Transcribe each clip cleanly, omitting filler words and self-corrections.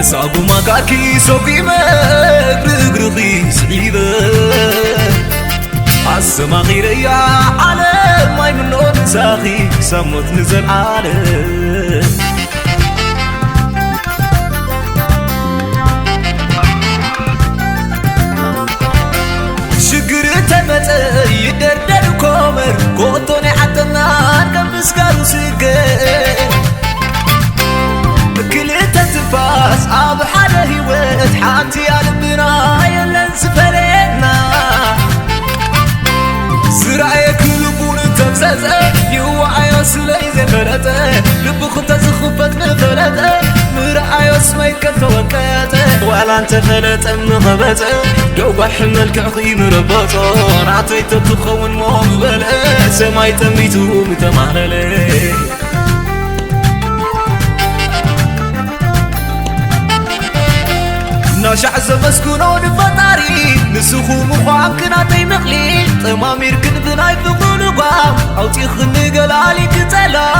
صابو ماكاكي صوفي مغرغرغي سعيبة عالسما غيري يا عالم ماي منون ساخي سموت نزل عالم شقر تمت يدردر كومر كوتوني حتى النار كم بسكارو سكر كل تنفاس عاب حدا هيوت حانتي قلبنا يلن سفرنا سرعي كلبون تمسسه يوعي سلي زفرته لبخ تزخفت مفرته مرعي اسمي كتوكته ولا انت فلت مغبته دوب حمل كعقي مربطه رعتي تتخون مهم بلا سماي تميتو متمهللي ناشع زمسكونو نفطاري نسخو مخوام كناتي مقلي طمامير كنبناي فقولو قام عوتي خني قلالي كتلا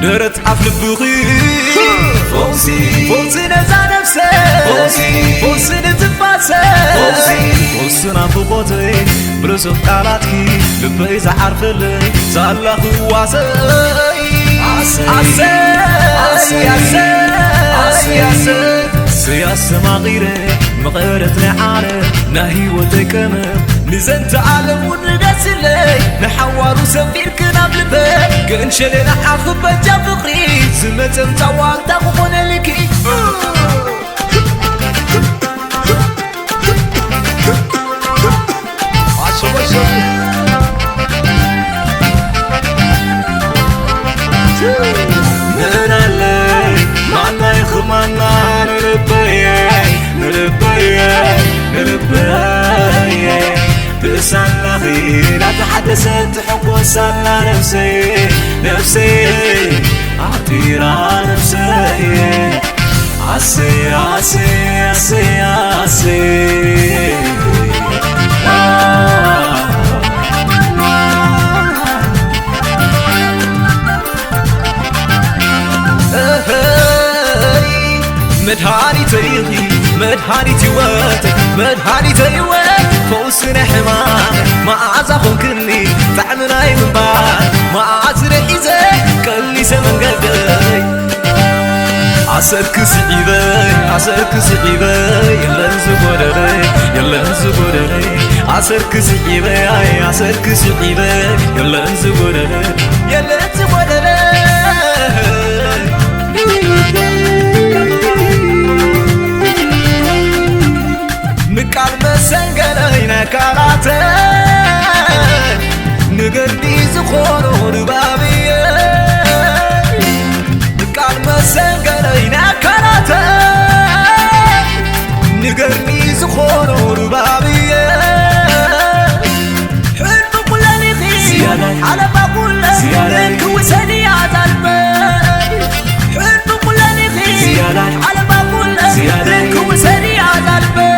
درت عفل بخي فوسي نزا نفسي فوسي نتفاسي فوسي نفقوتي برسو قالاتكي لبي زعرف لي زالله واسي سياسة ما غيره مغيرتني عالم ناهي وتكمل نزنت عالم ونقاس اللي نحوار وسفير كنا بلبك كنشلي نحاخب بجا فقري زمت متوال تاخبون لكي بسنا خير أتحدثت حقوسنا نفسي أعطيرا نفسي عسي مدهانيتي واتك مدهانيتي واتك فوسنا حمام ما عزاخون كني طعمنا من بعد ما عزر إيزك كلي سمن قلبي عسرك سعيبي يلا نزبودري عسرك سعيبي يلا نزبودري مقال مسنقلينا كاراتي نقردي زخورو ربابية مقال مسنقلينا كاراتي نقردي زخورو ربابية حلم كل نخي على بقول لك وسني عزالبي حلم كل نخي على بقول لك وسني عزالبي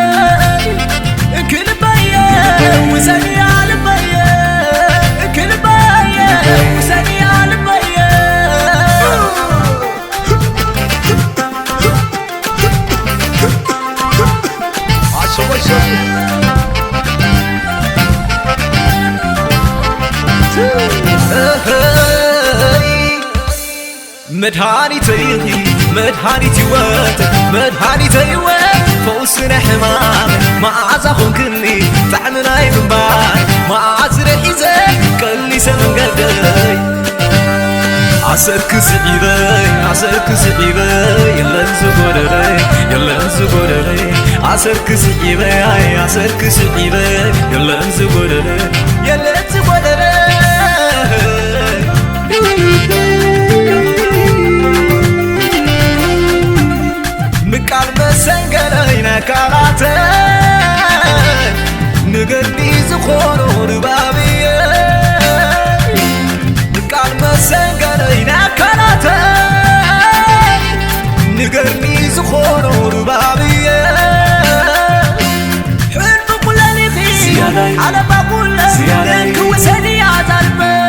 وسني على بيه كل بيه وسني على بيه مدهانيتي واتك فوسنا حمام ما عزاخون كني طعمنا من بعد ما عزر إيزك كلي سمن قلبي عسرك سعيبي يلا نزبودري عسرك سعيبي يلا نزبودري مقال مسنقلينا كاراتي نقردي زخورو ربابية مقال مسنقلينا كاراتي نقردي زخورو ربابية حلم كل نخي على بقول لك وسني عزالبي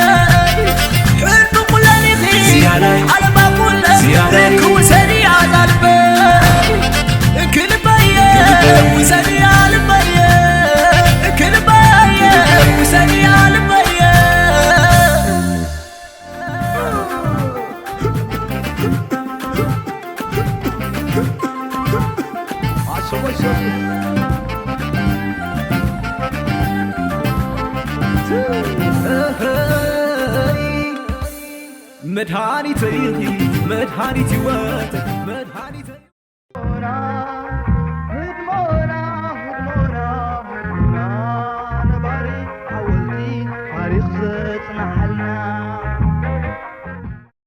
حلم كل نخي على بقول لك مدحانيتي مدحانيتي وات مدحانيتي نباري حولتي حارق